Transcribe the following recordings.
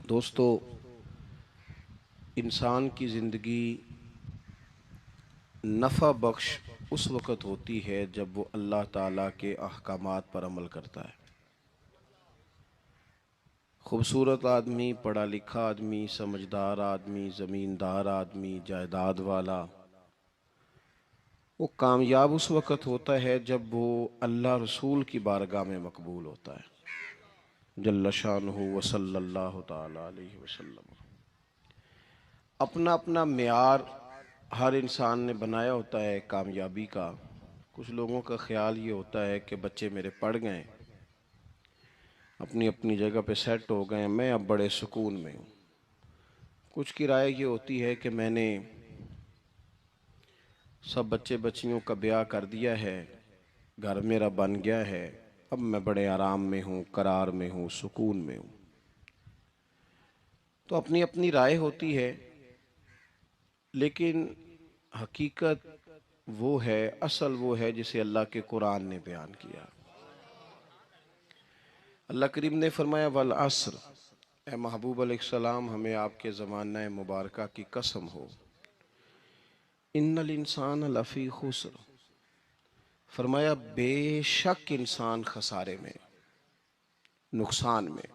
दोस्तों, इंसान की ज़िंदगी नफ़ा बख्श उस वक़्त होती है जब वो अल्लाह ताला के अहकामात पर अमल करता है। खूबसूरत आदमी, पढ़ा लिखा आदमी, समझदार आदमी, ज़मींदार आदमी, जायदाद वाला, वो कामयाब उस वक़्त होता है जब वो अल्लाह रसूल की बारगाह में मकबूल होता है जल्ल शानुहु व सल्लल्लाहु ताला अलैहि वसल्लम। अपना अपना मेयार हर इंसान ने बनाया होता है कामयाबी का। कुछ लोगों का ख्याल ये होता है कि बच्चे मेरे पढ़ गए, अपनी अपनी जगह पे सेट हो गए, मैं अब बड़े सुकून में हूँ। कुछ की राय ये होती है कि मैंने सब बच्चे बच्चियों का ब्याह कर दिया है, घर मेरा बन गया है, अब मैं बड़े आराम में हूँ, करार में हूँ, सुकून में हूँ। तो अपनी अपनी राय होती है, लेकिन हकीकत वो है, असल वो है जिसे अल्लाह के कुरान ने बयान किया। अल्लाह करीम ने फरमाया वल अस्र, ए महबूब अलैहिस्सलाम, हमें आपके ज़माना मुबारका की कसम हो, इन्नल इंसान लफ़ी खुस्र, फरमाया बेशक इंसान खसारे में, नुकसान में।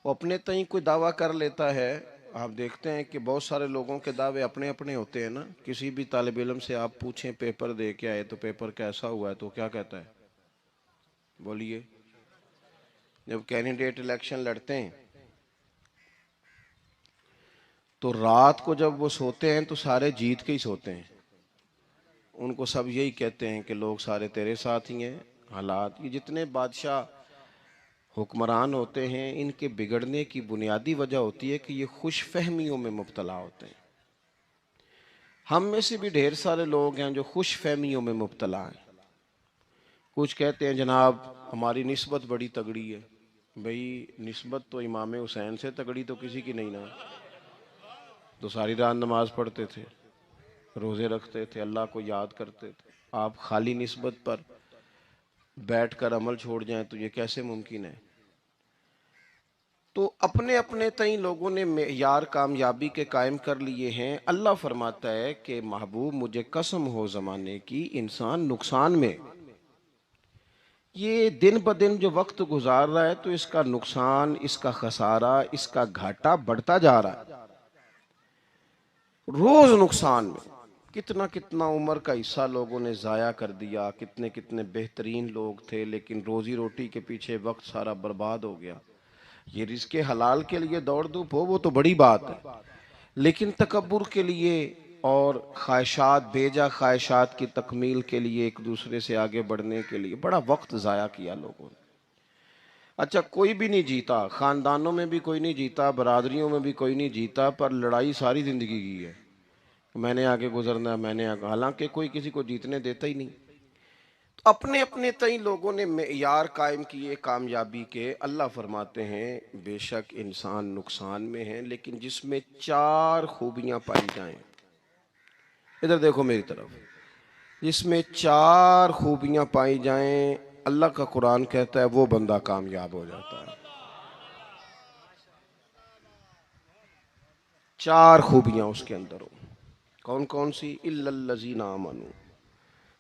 वो अपने तई कोई दावा कर लेता है। आप देखते हैं कि बहुत सारे लोगों के दावे अपने अपने होते हैं ना। किसी भी तालिब इल्म से आप पूछें पेपर दे के आए तो पेपर कैसा हुआ है, तो क्या कहता है? बोलिए। जब कैंडिडेट इलेक्शन लड़ते हैं तो रात को जब वो सोते हैं तो सारे जीत के ही सोते हैं। उनको सब यही कहते हैं कि लोग सारे तेरे साथ ही हैं। हालात, ये जितने बादशाह हुक्मरान होते हैं, इनके बिगड़ने की बुनियादी वजह होती है कि ये खुश फहमियों में मुब्तला होते हैं। हम में से भी ढेर सारे लोग हैं जो खुश फहमियों में मुब्तला हैं। कुछ कहते हैं जनाब हमारी निस्बत बड़ी तगड़ी है। भाई, निस्बत तो इमाम हुसैन से तगड़ी तो किसी की नहीं ना। तो सारी रात नमाज पढ़ते थे, रोज़े रखते थे, अल्लाह को याद करते थे। आप खाली निस्बत पर बैठ कर अमल छोड़ जाएं तो ये कैसे मुमकिन है? तो अपने अपने तई लोगों ने मेयार कामयाबी के कायम कर लिए हैं। अल्लाह फरमाता है कि महबूब मुझे कसम हो ज़माने की, इंसान नुकसान में। ये दिन ब दिन जो वक्त गुजार रहा है तो इसका नुकसान, इसका खसारा, इसका घाटा बढ़ता जा रहा है। रोज नुकसान में। कितना कितना उम्र का हिस्सा लोगों ने ज़ाया कर दिया। कितने कितने बेहतरीन लोग थे, लेकिन रोजी रोटी के पीछे वक्त सारा बर्बाद हो गया। ये रिज़्क़े हलाल के लिए दौड़ धूप हो वो तो बड़ी बात है, लेकिन तकब्बुर के लिए और ख्वाहिशात, बेजा ख्वाहिशात की तकमील के लिए, एक दूसरे से आगे बढ़ने के लिए बड़ा वक्त ज़ाया किया लोगों ने। अच्छा, कोई भी नहीं जीता, ख़ानदानों में भी कोई नहीं जीता, बरादरियों में भी कोई नहीं जीता, पर लड़ाई सारी ज़िंदगी की है। मैंने आगे गुजरना है, मैंने आगे, हालांकि कोई किसी को जीतने देता ही नहीं। तो अपने अपने तई लोगों ने मेयार कायम किए कामयाबी के। अल्लाह फरमाते हैं बेशक इंसान नुकसान में है, लेकिन जिसमें चार खूबियां पाई जाएं। इधर देखो मेरी तरफ। जिसमें चार खूबियां पाई जाएं, अल्लाह का कुरान कहता है वो बंदा कामयाब हो जाता है। चार खूबियां उसके अंदर हो। कौन कौन सी? इल्लल्लज़ीना आमनू,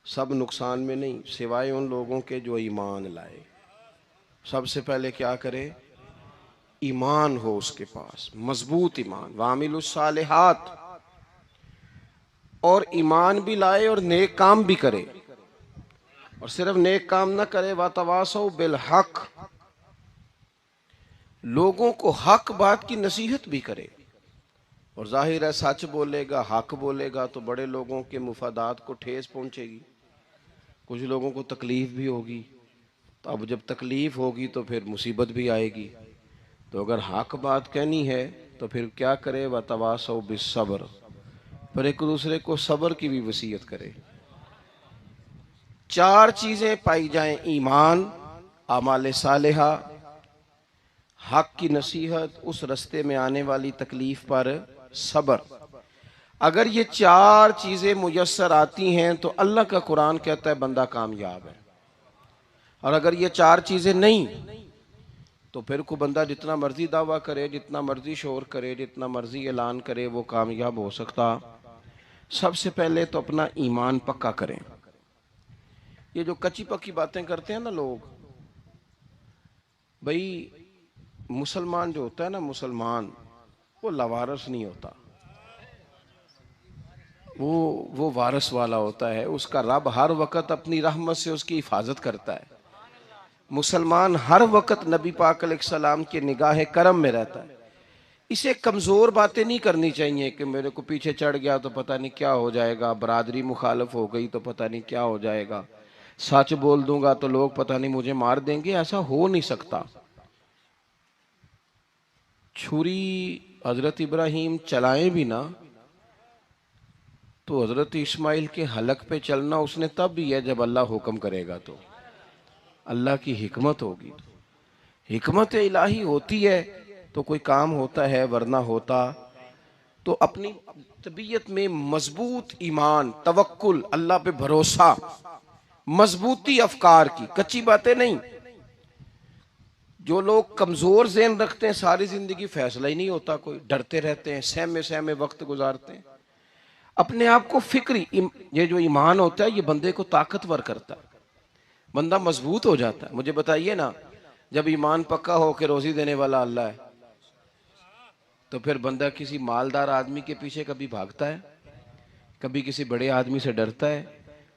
सब नुकसान में नहीं सिवाय उन लोगों के जो ईमान लाए। सबसे पहले क्या करे? ईमान हो उसके पास, मजबूत ईमान। वामिलुस सालिहात, और ईमान भी लाए और नेक काम भी करे। और सिर्फ नेक काम ना करे, वातवासौ बिल हक, लोगों को हक बात की नसीहत भी करे। और जाहिर है सच बोलेगा, हक बोलेगा तो बड़े लोगों के मुफादात को ठेस पहुंचेगी, कुछ लोगों को तकलीफ भी होगी। तो अब जब तकलीफ होगी तो फिर मुसीबत भी आएगी। तो अगर हक बात कहनी है तो फिर क्या करे? वतवासौ बिस्सब्र, पर एक दूसरे को सब्र की भी वसीयत करे। चार चीजें पाई जाएं: ईमान, आमाल सालेहा, हक की नसीहत, उस रास्ते में आने वाली तकलीफ पर सब्र। अगर ये चार चीजें मुयस्सर आती हैं तो अल्लाह का कुरान कहता है बंदा कामयाब है। और अगर ये चार चीजें नहीं, तो फिर को बंदा जितना मर्जी दावा करे, जितना मर्जी शोर करे, जितना मर्जी ऐलान करे, वो कामयाब हो सकता। सबसे पहले तो अपना ईमान पक्का करें। ये जो कच्ची पक्की बातें करते हैं ना लोग, भाई मुसलमान जो होता है ना, मुसलमान वो लवारस नहीं होता, वो वारस वाला होता है। उसका रब हर वक्त अपनी रहमत से उसकी हिफाजत करता है। मुसलमान हर वक्त नबी पाक अलैहिस्सलाम के निगाह करम में रहता है। इसे कमज़ोर बातें नहीं करनी चाहिए कि मेरे को पीछे चढ़ गया तो पता नहीं क्या हो जाएगा, बरादरी मुखालफ हो गई तो पता नहीं क्या हो जाएगा, सच बोल दूंगा तो लोग पता नहीं मुझे मार देंगे। ऐसा हो नहीं सकता। छुरी हजरत इब्राहिम चलाए भी ना तो हजरत इस्माइल के हलक पे चलना उसने तब भी है जब अल्लाह हुक्म करेगा, तो अल्लाह की हिकमत होगी। हिकमत इलाही होती है तो कोई काम होता है, वरना होता तो अपनी तबीयत में मजबूत ईमान, तवक्कुल, अल्लाह पे भरोसा, मजबूती अफकार की, कच्ची बातें नहीं। जो लोग कमजोर ज़हन रखते हैं सारी जिंदगी फैसला ही नहीं होता, कोई डरते रहते हैं, सहमे सहमे वक्त गुजारते हैं। अपने आप को फिक्री, ये जो ईमान होता है ये बंदे को ताकतवर करता है, बंदा मजबूत हो जाता है। मुझे बताइए ना, जब ईमान पक्का हो के रोजी देने वाला अल्लाह है, तो फिर बंदा किसी मालदार आदमी के पीछे कभी भागता है, कभी किसी बड़े आदमी से डरता है?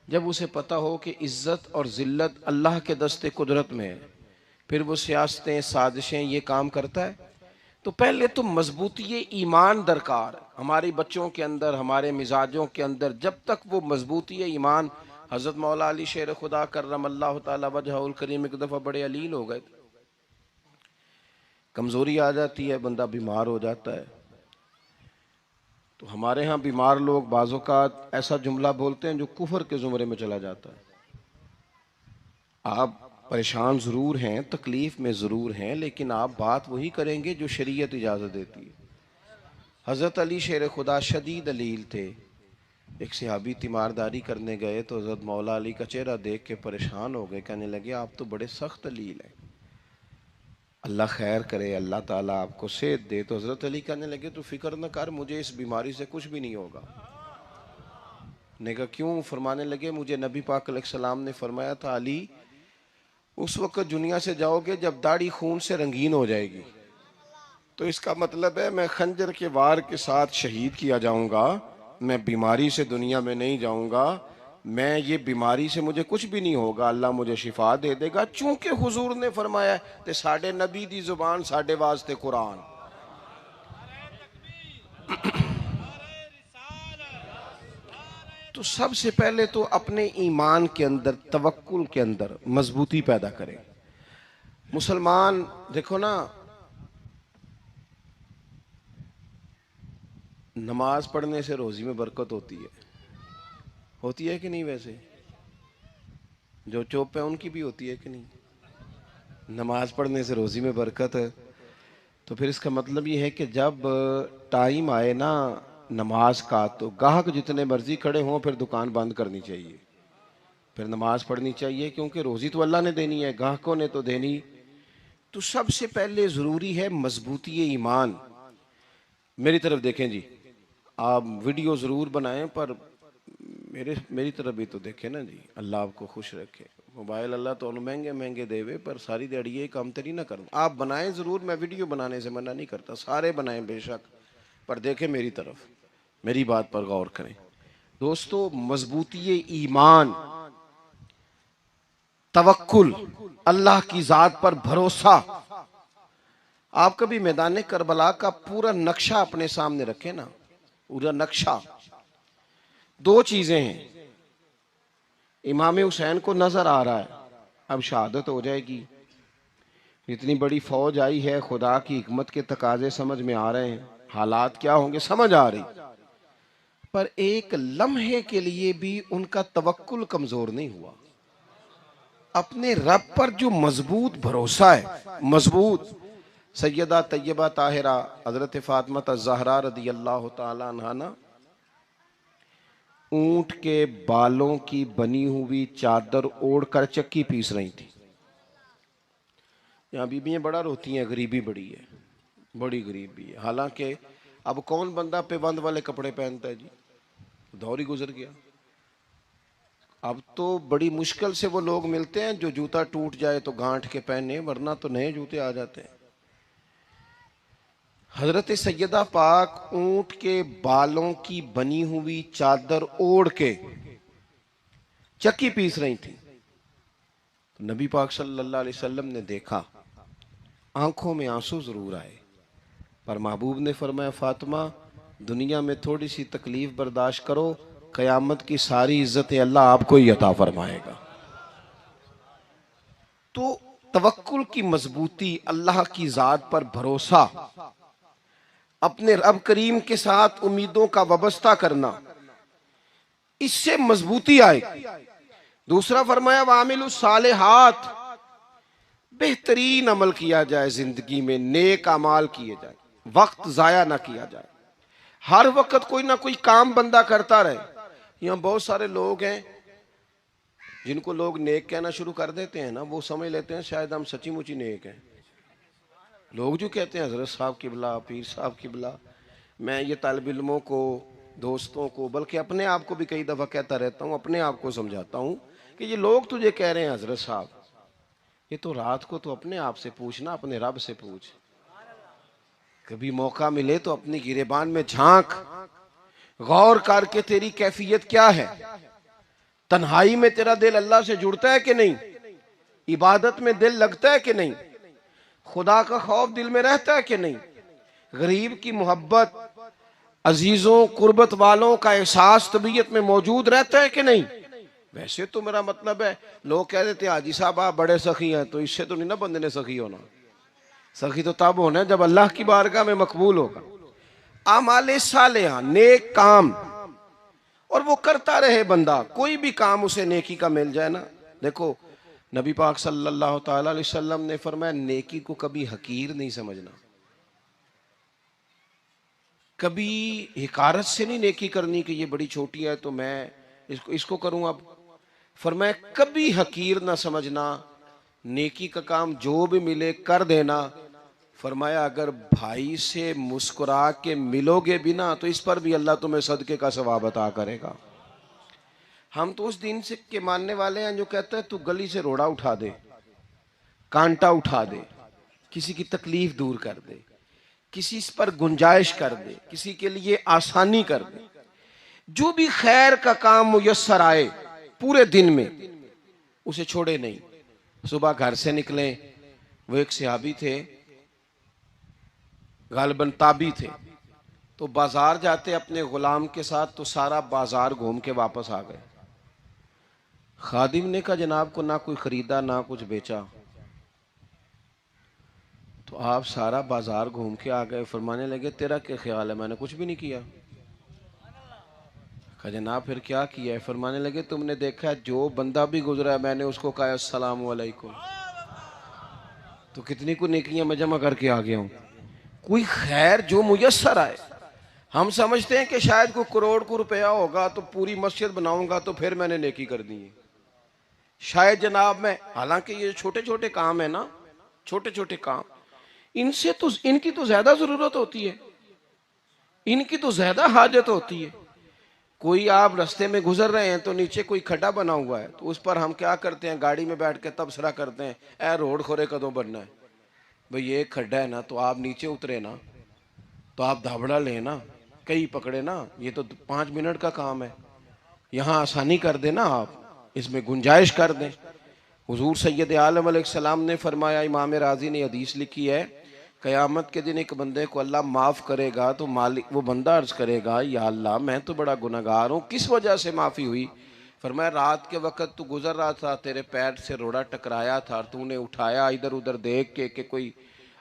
जब उसे पता हो कि इज्जत और जिल्लत अल्लाह के दस्ते कुदरत में है, फिर वो सियासतें, साजिशें, ये काम करता है। तो पहले तो मजबूती ईमान दरकार है हमारे बच्चों के अंदर, हमारे मिजाजों के अंदर। जब तक वो मजबूती ईमान, हजरत मौला अली शेर खुदा करमल्लाहु तआला वजहुल करीम एक दफा बड़े अलील हो गए, कमजोरी आ जाती है, बंदा बीमार हो जाता है। तो हमारे यहाँ बीमार लोग बाज़ौक़ात ऐसा जुमला बोलते हैं जो कुफर के जुमरे में चला जाता है। आप परेशान ज़रूर हैं, तकलीफ़ में ज़रूर हैं, लेकिन आप बात वही करेंगे जो शरीयत इजाज़त देती है। हज़रत अली शेर खुदा शदीद अलील थे। एक सहाबी तीमारदारी करने गए तो हज़रत मौला अली का चेहरा देख के परेशान हो गए, कहने लगे आप तो बड़े सख्त अलील हैं, अल्लाह खैर करे, अल्लाह ताला आपको सेहत दे। तो हज़रत अली कहने लगे तो फिक्र न कर, मुझे इस बीमारी से कुछ भी नहीं होगा। ने कहा क्यों? फरमाने लगे मुझे नबी पाक अलैहिस्सलाम ने फरमाया था, अली उस वक्त दुनिया से जाओगे जब दाढ़ी खून से रंगीन हो जाएगी, तो इसका मतलब है मैं खंजर के वार के साथ शहीद किया जाऊंगा, मैं बीमारी से दुनिया में नहीं जाऊंगा, मैं ये बीमारी से मुझे कुछ भी नहीं होगा, अल्लाह मुझे शिफा दे देगा। चूंकि हुजूर ने फरमाया ते साडे नबी दी जुबान साडे वास्ते कुरान। तो सबसे पहले तो अपने ईमान के अंदर, तवक्कुल के अंदर मजबूती पैदा करें। मुसलमान देखो ना, नमाज पढ़ने से रोजी में बरकत होती है कि नहीं? वैसे जो चुप है उनकी भी होती है कि नहीं? नमाज पढ़ने से रोजी में बरकत है। तो फिर इसका मतलब ये है कि जब टाइम आए ना नमाज का, तो गाहक जितने मर्जी खड़े हों फिर दुकान बंद करनी चाहिए, फिर नमाज पढ़नी चाहिए, क्योंकि रोजी तो अल्लाह ने देनी है, गाहकों ने तो देनी। तो सबसे पहले ज़रूरी है मजबूती ईमान। मेरी तरफ देखें जी, आप वीडियो ज़रूर बनाएं पर मेरी तरफ भी तो देखें ना जी, अल्लाह आपको खुश रखे। मोबाइल अल्लाह तो महंगे महंगे देवे, पर सारी दिहाड़ी ये काम तरी ना करूँ। आप बनाएं ज़रूर, मैं वीडियो बनाने से मना नहीं करता, सारे बनाएं बेशक, पर देखें मेरी तरफ, मेरी बात पर गौर करें। दोस्तों, मजबूती ईमान, तवक्कुल, अल्लाह की ज़ात पर भरोसा। आप कभी मैदान करबला का पूरा नक्शा अपने सामने रखें ना, पूरा नक्शा। दो चीजें हैं, इमाम हुसैन को नजर आ रहा है अब शहादत हो जाएगी, इतनी बड़ी फौज आई है, खुदा की हिकमत के तकाजे समझ में आ रहे हैं, हालात क्या होंगे समझ आ रही, पर एक लम्हे के लिए भी उनका तवक्कुल कमजोर नहीं हुआ। अपने रब पर जो मजबूत भरोसा है, मजबूत। सैयदा तैयबा ताहिरा हजरत फातिमा ज़हरा रदी अल्लाह ताला अन्हा ना ऊंट के बालों की बनी हुई चादर ओढ़कर चक्की पीस रही थी। यहाँ बीबियाँ बड़ा रोती हैं, गरीबी बड़ी है, बड़ी गरीबी है। हालांकि अब कौन बंदा पेबंद वाले कपड़े पहनता है जी, दौर ही गुजर गया। अब तो बड़ी मुश्किल से वो लोग मिलते हैं जो जूता टूट जाए तो गांठ के पहने, वरना तो नए जूते आ जाते हैं। हजरत सैयदा पाक ऊंट के बालों की बनी हुई चादर ओढ़ के चक्की पीस रही थी। तो नबी पाक सल्लल्लाहु अलैहि वसल्लम ने देखा, आंखों में आंसू जरूर आए, पर महबूब ने फरमाया, फातिमा दुनिया में थोड़ी सी तकलीफ बर्दाश्त करो, कयामत की सारी इज्जतें अल्लाह आपको ही अता फरमाएगा। तो तवक्कुल की मजबूती, अल्लाह की जात पर भरोसा, अपने रब करीम के साथ उम्मीदों का वाबस्ता करना, इससे मजबूती आएगी। दूसरा फरमाया, वामिलु सालिहात, बेहतरीन अमल किया जाए जिंदगी में, नेक अमाल किए जाए, वक्त जाया ना किया जाए। हर वक्त कोई ना कोई काम बंदा करता रहे। यहाँ बहुत सारे लोग हैं जिनको लोग नेक कहना शुरू कर देते हैं ना, वो समझ लेते हैं शायद हम सच्ची मुची नेक हैं। लोग जो कहते हैं हजरत साहब किबला, पीर साहब किबला, मैं ये तालिब इल्मों को, दोस्तों को, बल्कि अपने आप को भी कई दफ़ा कहता रहता हूँ, अपने आप को समझाता हूँ कि ये लोग तुझे कह रहे हैं हजरत साहब, ये तो रात को तो अपने आप से पूछना, अपने रब से पूछ। कभी मौका मिले तो अपनी गिरेबान में झांक, गौर करके तेरी कैफियत क्या है, तन्हाई में तेरा दिल अल्लाह से जुड़ता है कि नहीं, इबादत में दिल लगता है कि नहीं, खुदा का खौफ दिल में रहता है कि नहीं, गरीब की मोहब्बत, अजीजों कुर्बत वालों का एहसास तबीयत में मौजूद रहता है कि नहीं। वैसे तो मेरा मतलब है, लोग कह देते हैं हाजी साहब आप बड़े सखी हैं, तो इससे तो नहीं ना बंदे ने सखी होना। सखी तो तब होना है जब अल्लाह की बारगाह में मकबूल होगा। आमाले सालेहा, नेक काम, और वो करता रहे बंदा, कोई भी काम उसे नेकी का मिल जाए ना। देखो नबी पाक सल्लल्लाहु ताला अलैहि वसल्लम ने फरमाया, नेकी को कभी हकीर नहीं समझना, कभी हिकारत से नहीं नेकी करनी कि ये बड़ी छोटी है तो मैं इसको करूं। अब फरमाया कभी हकीर ना समझना, नेकी का काम जो भी मिले कर देना। फरमाया अगर भाई से मुस्कुरा के मिलोगे भी ना तो इस पर भी अल्लाह तुम्हें सदके का सवाब अता करेगा। हम तो उस दिन से के मानने वाले हैं जो कहते हैं तू गली से रोड़ा उठा दे, कांटा उठा दे, किसी की तकलीफ दूर कर दे, किसी पर गुंजाइश कर दे, किसी के लिए आसानी कर दे, जो भी खैर का काम मुयस्सर आए पूरे दिन में उसे छोड़े नहीं। सुबह घर से निकले, वो एक सहाबी थे, गालिबन ताबी थे, तो बाजार जाते अपने गुलाम के साथ, तो सारा बाजार घूम के वापस आ गए। खादिम ने कहा जनाब को ना कोई खरीदा ना कुछ बेचा, तो आप सारा बाजार घूम के आ गए। फरमाने लगे तेरा क्या ख्याल है, मैंने कुछ भी नहीं किया। कहा जनाब फिर क्या किया है। फरमाने लगे तुमने देखा है जो बंदा भी गुजरा है मैंने उसको कहा अस्सलाम वालेकुम, तो कितनी को नेकियां मैं जमा करके आ गया हूं। कोई खैर जो मुयस्सर आए, हम समझते हैं कि शायद कोई करोड़ को रुपया होगा तो पूरी मस्जिद बनाऊंगा तो फिर मैंने नेकी कर दी है, शायद जनाब मैं, हालांकि ये छोटे छोटे काम है ना, छोटे छोटे काम, इनसे तो इनकी तो ज्यादा जरूरत होती है, इनकी तो ज्यादा हाजत होती है। कोई आप रास्ते में गुजर रहे हैं तो नीचे कोई खड्डा बना हुआ है, तो उस पर हम क्या करते हैं, गाड़ी में बैठ के तबसरा करते हैं, ए रोड खोरे कदों बनना है भाई, ये खड्डा है ना, तो आप नीचे उतरे ना, तो आप धाबड़ा ले ना, कई पकड़े ना, ये तो 5 मिनट का काम है, यहाँ आसानी कर देना, आप इसमें गुंजाइश कर दें। हुजूर सैयद आलम अलैहिस्सलाम ने फरमाया, इमाम राजी ने हदीस लिखी है, क़यामत के दिन एक बंदे को अल्लाह माफ़ करेगा तो मालिक, वो बंदा अर्ज करेगा या अल्लाह मैं तो बड़ा गुनहगार हूँ, किस वजह से माफ़ी हुई। फरमाया रात के वक़्त तू गुजर रहा था, तेरे पैर से रोड़ा टकराया था, तूने उठाया इधर उधर देख के कि कोई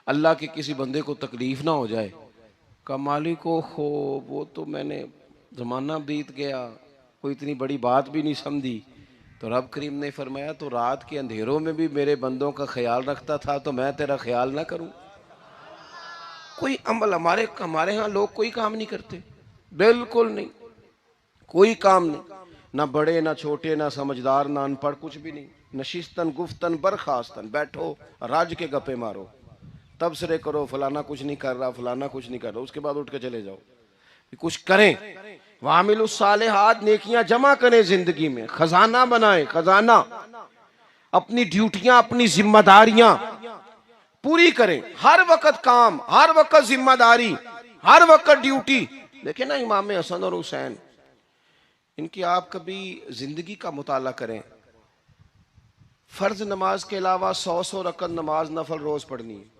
अल्लाह के किसी बंदे को तकलीफ़ ना हो जाए। का मालिक हो वो तो मैंने, ज़माना बीत गया, कोई इतनी बड़ी बात भी नहीं समझी। तो रब करीम ने फरमाया तो रात के अंधेरों में भी मेरे बंदों का ख्याल रखता था तो मैं तेरा ख्याल ना करूं। कोई अमल हमारे यहाँ लोग कोई काम नहीं करते, बिल्कुल नहीं, कोई काम नहीं, ना बड़े ना छोटे ना समझदार ना अनपढ़, कुछ भी नहीं। नशिस्तन गुफ्तन बरखास्तन, बैठो राज के गप्पे मारो, तबसरे करो, फलाना कुछ नहीं कर रहा, फलाना कुछ नहीं कर रहा, उसके बाद उठ के चले जाओ, कुछ करें। वामिलुस सालिहात, नेकियां जमा करें जिंदगी में, खजाना बनाए, खजाना, अपनी ड्यूटियां, अपनी जिम्मेदारियां पूरी करें। हर वक्त काम, हर वक्त जिम्मेदारी, हर वक्त ड्यूटी। देखें ना इमाम हसन और हुसैन, इनकी आप कभी जिंदगी का मुताला करें। फर्ज नमाज के अलावा 100 रकत नमाज नफल रोज पढ़नी है।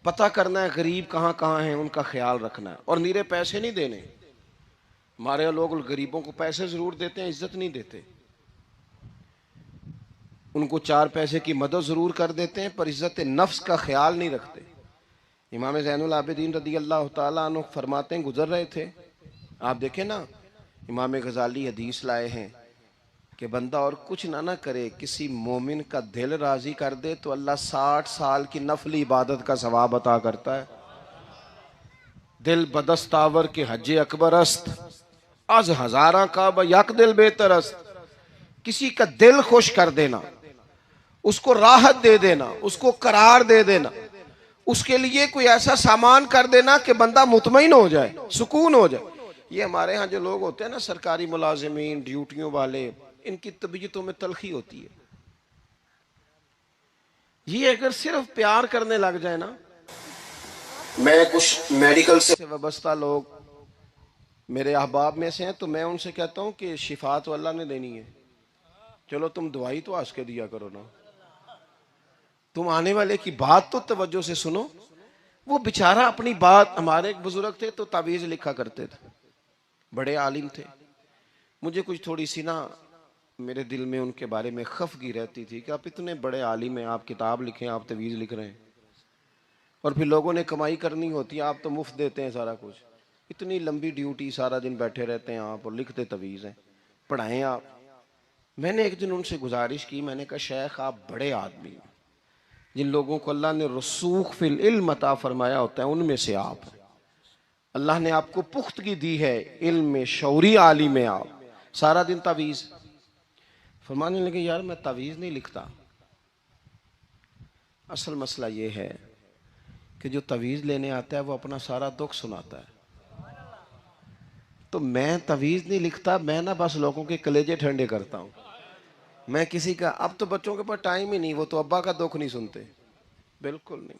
पता करना है गरीब कहाँ कहाँ हैं, उनका ख्याल रखना है, और नीरे पैसे नहीं देने। हमारे लोग गरीबों को पैसे जरूर देते हैं, इज्जत नहीं देते। उनको 4 पैसे की मदद जरूर कर देते हैं, पर इज्जत नफ्स का ख्याल नहीं रखते। इमाम ज़ैनुल आबिदीन रदी अल्लाह ताला अन्हु फरमाते हैं, गुजर रहे थे, आप देखें ना, इमाम गजाली हदीस लाए हैं कि बंदा और कुछ ना करे, किसी मोमिन का दिल राजी कर दे तो अल्लाह 60 साल की नफली इबादत का सवाब अता करता है। दिल बदस्तावर के हज अकबर अस्त, अज हजारा का यक दिल बेहतर अस्त। किसी का दिल खुश कर देना, उसको राहत दे देना, उसको करार दे देना, उसके लिए कोई ऐसा सामान कर देना कि बंदा मुतमईन हो जाए, सुकून हो जाए। ये हमारे यहाँ जो लोग होते हैं ना, सरकारी मुलाजिमीन, ड्यूटियों वाले, इनकी तबीयतों में तलखी होती है। ये अगर सिर्फ प्यार करने लग जाए ना, मैं कुछ मेडिकल से वाबस्ता लोग मेरे अहबाब में से हैं, तो मैं उनसे कहता हूं कि शिफा तो अल्लाह ने देनी है, चलो तुम दवाई तो हंस के दिया करो ना, तुम आने वाले की बात तो तवज्जो से सुनो। वो बेचारा अपनी बात, हमारे एक बुजुर्ग थे तो तावीज़ लिखा करते थे, बड़े आलिम थे। मुझे कुछ थोड़ी सी ना मेरे दिल में उनके बारे में खफगी रहती थी कि आप इतने बड़े आलिम हैं, आप किताब लिखें, आप तवीज़ लिख रहे हैं, और फिर लोगों ने कमाई करनी होती है, आप तो मुफ्त देते हैं सारा कुछ। इतनी लंबी ड्यूटी, सारा दिन बैठे रहते हैं आप और लिखते तवीज़ हैं, पढ़ाएं आप। मैंने एक दिन उनसे गुजारिश की, मैंने कहा शेख आप बड़े आदमी हैं, जिन लोगों को अल्लाह ने रसूख फिल इल्म अता फरमाया होता है उनमें से आप हैं। अल्लाह ने आपको पुख्तगी दी है, इल्म में शौरी आलिम में, आप सारा दिन तावीज़। फरमाने लगे यार मैं तावीज़ नहीं लिखता, असल मसला ये है कि जो तवीज़ लेने आता है वो अपना सारा दुख सुनाता है। तो मैं तवीज़ नहीं लिखता, मैं ना बस लोगों के कलेजे ठंडे करता हूँ। मैं किसी का, अब तो बच्चों के पास टाइम ही नहीं, वो तो अब्बा का दुख नहीं सुनते, बिल्कुल नहीं।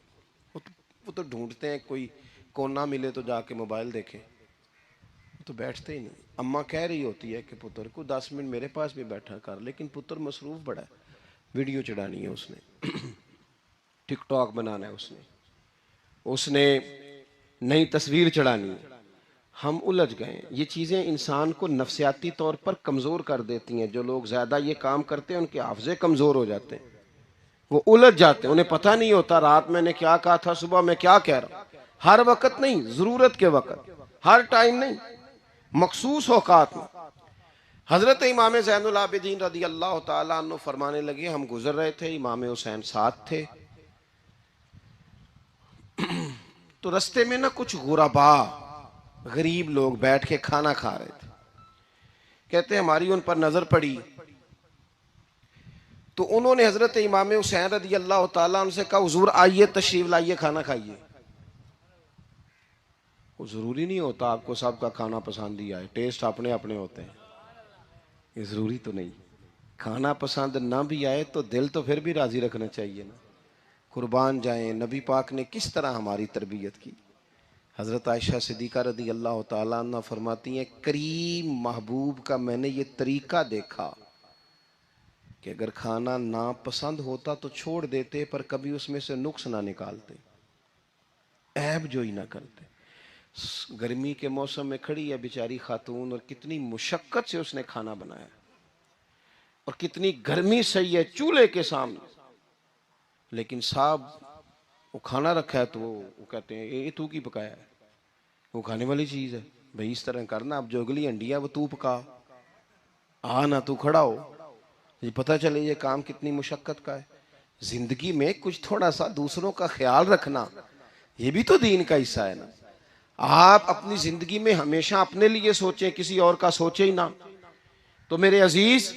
वो तो ढूंढते हैं कोई कोना मिले तो जाके मोबाइल देखें, वो तो बैठते ही नहीं। अम्मा कह रही होती है कि पुत्र को 10 मिनट मेरे पास भी बैठा कर, लेकिन पुत्र मसरूफ़ बड़ा है, वीडियो चढ़ानी है उसने, टिकटॉक बनाना है उसने नई तस्वीर चढ़ानी है। हम उलझ गए। ये चीज़ें इंसान को नफ्सियाती तौर पर कमज़ोर कर देती हैं। जो लोग ज़्यादा ये काम करते हैं उनके हाफ़ज़े कमज़ोर हो जाते हैं, वो उलझ जाते हैं, उन्हें पता नहीं होता रात मैंने क्या कहा था, सुबह मैं क्या कह रहा हूँ। हर वक्त नहीं, ज़रूरत के वक्त, हर टाइम नहीं, मखसूस औकात में। हज़रत इमाम ज़ैनुल आबिदीन रदी अल्लाह ताला अन्हु फरमाने लगे, हम गुजर रहे थे, इमाम हुसैन साथ थे, तो रस्ते में ना कुछ गुरबा, गरीब लोग बैठ के खाना खा रहे थे। कहते हमारी उन पर नजर पड़ी तो उन्होंने हजरत इमाम हुसैन रदी अल्लाह ताला उनसे कहा, हुजूर आइए तशरीफ लाइए, खाना खाइए। वो जरूरी नहीं होता आपको सबका खाना पसंद ही आए, टेस्ट अपने अपने होते हैं, ये जरूरी तो नहीं। खाना पसंद ना भी आए तो दिल तो फिर भी राजी रखना चाहिए ना। कुर्बान जाएं, नबी पाक ने किस तरह हमारी तरबियत की। हज़रत आयशा सिद्दीक़ा रदी अल्लाह ताला अन्हा फरमाती हैं, करीम महबूब का मैंने ये तरीका देखा कि अगर खाना ना पसंद होता तो छोड़ देते, पर कभी उसमें से नुक्स ना निकालते, ऐब जो ही ना करते। गर्मी के मौसम में खड़ी है बेचारी खातून, और कितनी मुशक्कत से उसने खाना बनाया, और कितनी गर्मी सही है चूल्हे के सामने, लेकिन साहब वो खाना रखा है तो वो कहते हैं ये तू की पकाया है, वो खाने वाली चीज़ है भाई, इस तरह करना, अब जो अगली अंडी है वो तू पका, आ ना तू खड़ा हो, ये पता चले ये काम कितनी मुशक्कत का है। जिंदगी में कुछ थोड़ा सा दूसरों का ख्याल रखना, ये भी तो दीन का हिस्सा है ना। आप अपनी जिंदगी में हमेशा अपने लिए सोचें, किसी और का सोचे ही ना। तो मेरे अजीज,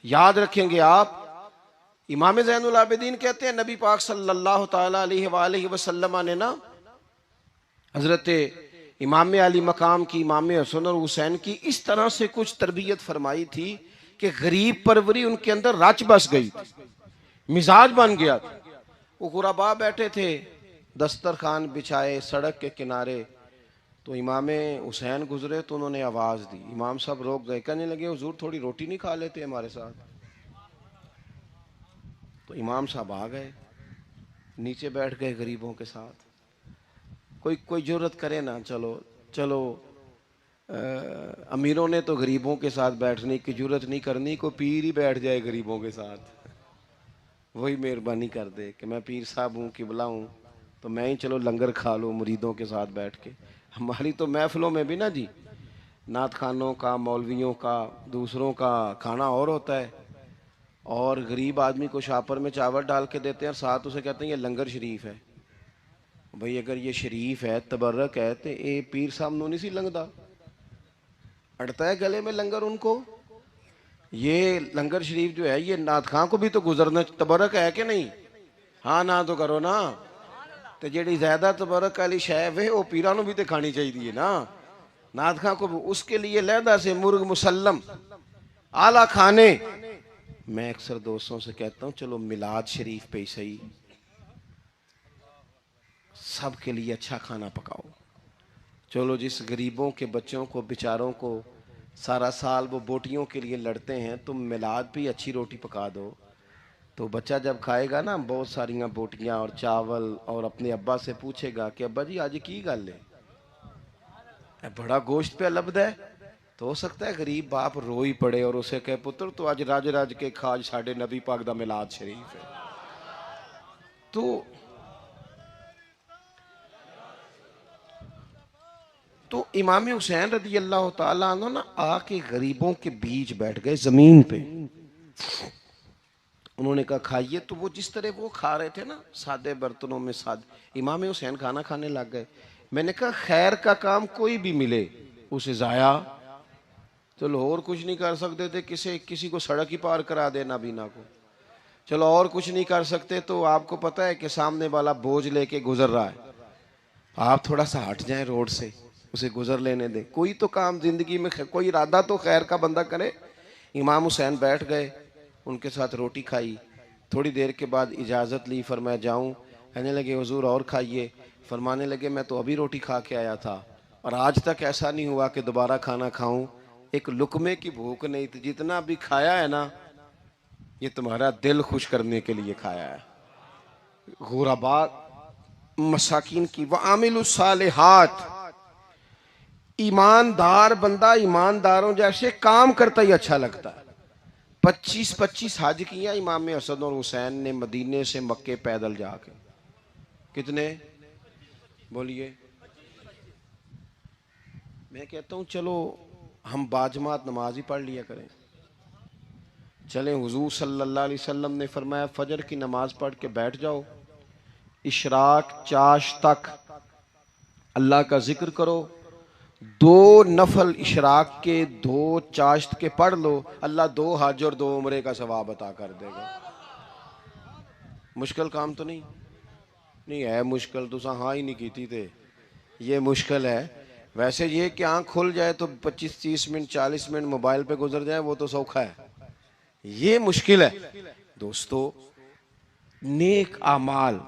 याद रखेंगे आप। इमाम ज़ैनुल आबिदीन कहते हैं नबी पाक सल्लल्लाहु ताला अलैहि वसल्लम ने ना हजरत इमाम अली मकाम की, इमाम हसन और हुसैन की इस तरह से कुछ तरबियत फरमाई थी कि गरीब परवरी उनके अंदर रच बस गई थी, मिजाज बन गया था। वो गुरबा बैठे थे, दस्तरखान बिछाए सड़क के किनारे, तो इमाम हुसैन गुजरे तो उन्होंने आवाज़ दी, इमाम साहब रोक गए, कहने लगे हुजूर थोड़ी रोटी नहीं खा लेते हमारे साथ। तो इमाम साहब आ गए, नीचे बैठ गए गरीबों के साथ। कोई कोई जरूरत करे ना, चलो चलो अमीरों ने तो गरीबों के साथ बैठने की जरूरत नहीं करनी, को पीर ही बैठ जाए गरीबों के साथ, वही मेहरबानी कर दे कि मैं पीर साहब हूँ, किबला हूँ, तो मैं ही चलो लंगर खा लूँ मुरीदों के साथ बैठ के। हमारी तो महफिलों में भी ना जी, नात खानों का, मौलवियों का, दूसरों का खाना और होता है, और गरीब आदमी को शापर में चावल डाल के देते हैं और साथ उसे कहते हैं ये लंगर शरीफ है। भाई अगर ये शरीफ है, तबर्रक है, तो ये पीर साहब नू नहीं सी लंगदा, अड़ता है गले में लंगर उनको। ये लंगर शरीफ जो है ये नात खां को भी तो गुजरना, तबर्रक है कि नहीं? हाँ ना तो करो ना। तो जेड़ी ज्यादा तबर्रक वाली शै वे वो पीरा नू भी तो खानी चाहिए ना, नात खां को भी। उसके लिए लहदा से मुर्ग मुसल्लम आला खाने। मैं अक्सर दोस्तों से कहता हूँ चलो मिलाद शरीफ पे ही सही सबके लिए अच्छा खाना पकाओ। चलो जिस गरीबों के बच्चों को, बेचारों को सारा साल वो बोटियों के लिए लड़ते हैं, तुम मिलाद भी अच्छी रोटी पका दो, तो बच्चा जब खाएगा ना बहुत सारियां बोटियां और चावल, और अपने अब्बा से पूछेगा कि अब्बा जी आज की गल है, बड़ा गोश्त पे लब्ध है। तो हो सकता है गरीब बाप रो ही पड़े और उसे कहे पुत्र तो आज राज राज के खाज साढ़े नबी पाक दा मिलाद शरीफ है। तो इमाम हुसैन रदी अल्लाह ताला अन्हु ना आके गरीबों के बीच बैठ गए जमीन पे। उन्होंने कहा खाइए, तो वो जिस तरह वो खा रहे थे ना सादे बर्तनों में, सादे, इमाम हुसैन खाना खाने लग गए। मैंने कहा खैर का काम कोई भी मिले उसे जाया, चलो और कुछ नहीं कर सकते थे, किसी को सड़क ही पार करा देना बीना को, चलो और कुछ नहीं कर सकते, तो आपको पता है कि सामने वाला बोझ लेके गुजर रहा है, आप थोड़ा सा हट जाएं रोड से, उसे गुजर लेने दें, कोई तो काम जिंदगी में, कोई इरादा तो खैर का बंदा करे। इमाम हुसैन बैठ गए, उनके साथ रोटी खाई, थोड़ी देर के बाद इजाज़त ली, फरमाया जाऊं? कहने लगे हुजूर और खाइए। फरमाने लगे मैं तो अभी रोटी खा के आया था और आज तक ऐसा नहीं हुआ कि दोबारा खाना खाऊं, एक लुकमे की भूख नहीं थी, जितना भी खाया है ना ये तुम्हारा दिल खुश करने के लिए खाया है। गुरबा मसाकिन की व आमिलुस सालिहात, ईमानदार बंदा ईमानदारों जैसे काम करता ही अच्छा लगता है। 25-25 हज किया इमाम हसन और हुसैन ने मदीने से मक्के पैदल जाके। कितने बोलिए? मैं कहता हूँ चलो हम बाजमात नमाज ही पढ़ लिया करें। चले, हुजूर सल्लल्लाहु अलैहि वसल्लम ने फरमाया फजर की नमाज पढ़ के बैठ जाओ, इशराक चाश तक अल्लाह का जिक्र करो, 2 नफल इशराक के 2 चाश्त के पढ़ लो, अल्लाह 2 हज और 2 उम्रे का सवाब अता कर देगा। मुश्किल काम तो नहीं? नहीं है मुश्किल, तुसा हाँ ही नहीं की थे, ये मुश्किल है। वैसे ये कि आँख खुल जाए तो 25-30 मिनट 40 मिनट मोबाइल पे गुजर जाए वो तो सौखा है, ये मुश्किल है। दोस्तों नेक आमाल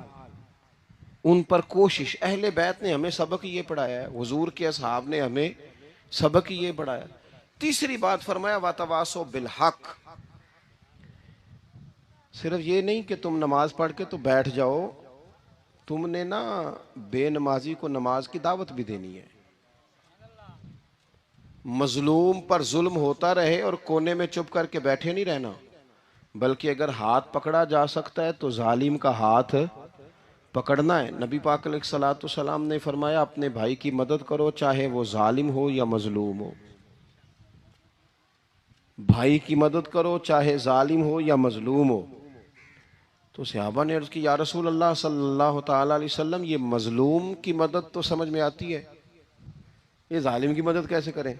उन पर कोशिश, अहले बैत ने हमें सबक ये पढ़ाया है, हुजूर के असहाब ने हमें सबक ये पढ़ाया। तीसरी बात फरमाया वातवासो बिल हक, सिर्फ ये नहीं कि तुम नमाज पढ़ के तो बैठ जाओ, तुमने ना बेनमाजी को नमाज की दावत भी देनी है। मजलूम पर जुल्म होता रहे और कोने में चुप करके बैठे नहीं रहना, बल्कि अगर हाथ पकड़ा जा सकता है तो जालिम का हाथ पकड़ना है। नबी पाक अलैहिस्सलातु सलाम ने फरमाया अपने भाई की मदद करो चाहे वो जालिम हो या मजलूम हो, भाई की मदद करो चाहे जालिम हो या मजलूम हो। तो सहाबा ने अर्ज की या रसूल अल्लाह सल्लल्लाहु ताला अलैहि वसल्लम ये मजलूम की मदद तो समझ में आती है, ये जालिम की मदद कैसे करें?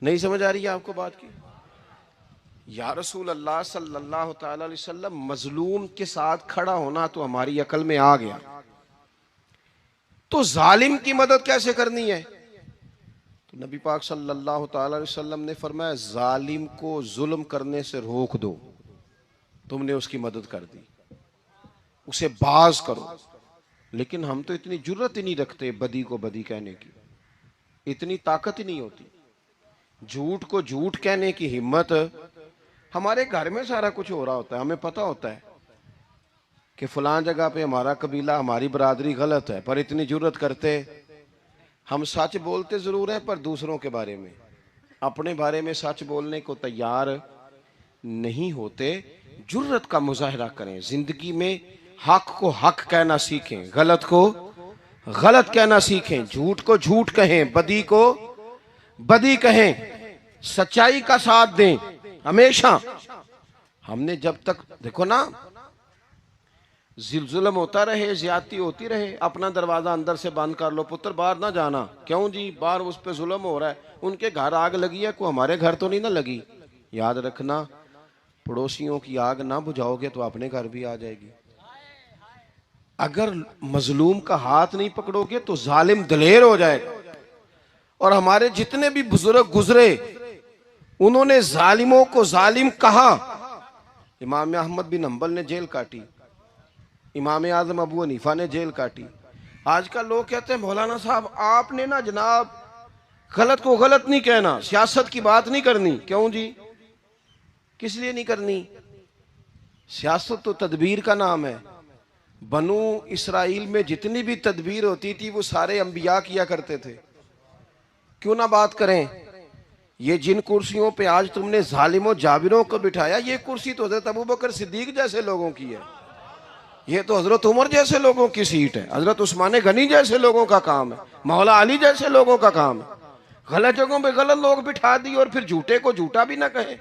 नहीं समझ आ रही है आपको बात की? या रसूल अल्लाह सल्लल्लाहु ताला अलैहि वसल्लम, मजलूम के साथ खड़ा होना तो हमारी अकल में आ गया, तो जालिम की मदद कैसे करनी है? तो नबी पाक सल्लल्लाहु ताला अलैहि वसल्लम ने फरमाया, जालिम को जुल्म करने से रोक दो। तुमने उसकी मदद कर दी, उसे बाज करो। लेकिन हम तो इतनी जुर्रत ही नहीं रखते बदी को बदी कहने की, इतनी ताकत ही नहीं होती। झूठ को झूठ कहने की हिम्मत, हमारे घर में सारा कुछ हो रहा होता है, हमें पता होता है कि फलां जगह पे हमारा कबीला, हमारी बरादरी गलत है, पर इतनी जुर्रत करते। हम सच बोलते जरूर हैं, पर दूसरों के बारे में, अपने बारे में सच बोलने को तैयार नहीं होते। जुर्रत का मुजाहरा करें, जिंदगी में हक को हक कहना सीखें, गलत को गलत कहना सीखें, झूठ को झूठ कहें, बदी को बदी कहें, सच्चाई का साथ दें हमेशा। हमने जब तक, देखो ना, जुल्म होता रहे, ज्यादती होती रहे, अपना दरवाजा अंदर से बंद कर लो, पुत्र बाहर ना जाना। क्यों जी? बाहर उस पे जुल्म हो रहा है, उनके घर आग लगी है, को हमारे घर तो नहीं ना लगी। याद रखना, पड़ोसियों की आग ना बुझाओगे तो अपने घर भी आ जाएगी। अगर मजलूम का हाथ नहीं पकड़ोगे तो जालिम दलेर हो जाएगा। और हमारे जितने भी बुजुर्ग गुजरे, उन्होंने जालिमों को जालिम कहा। इमाम अहमद बिन हंबल ने जेल काटी, इमाम आजम अबू हनीफा ने जेल काटी। आजकल लोग कहते हैं मौलाना साहब आपने ना जनाब गलत को गलत नहीं कहना, सियासत की बात नहीं करनी। क्यों जी? किस लिए नहीं करनी? सियासत तो तदबीर का नाम है। बनु इसराइल में जितनी भी तदबीर होती थी वो सारे अंबिया किया करते थे। क्यों ना बात करें? ये जिन कुर्सियों पे आज तुमने जालिमों जाबिरों को बिठाया, ये कुर्सी तो हजरत अबू बकर सिद्दीक जैसे लोगों की है, ये तो हजरत उमर जैसे लोगों की सीट है, हजरत उस्मान गनी जैसे लोगों का काम है, मौला अली जैसे लोगों का काम है। गलत जगहों पे गलत लोग बिठा दिए और फिर झूठे को झूठा भी ना कहे,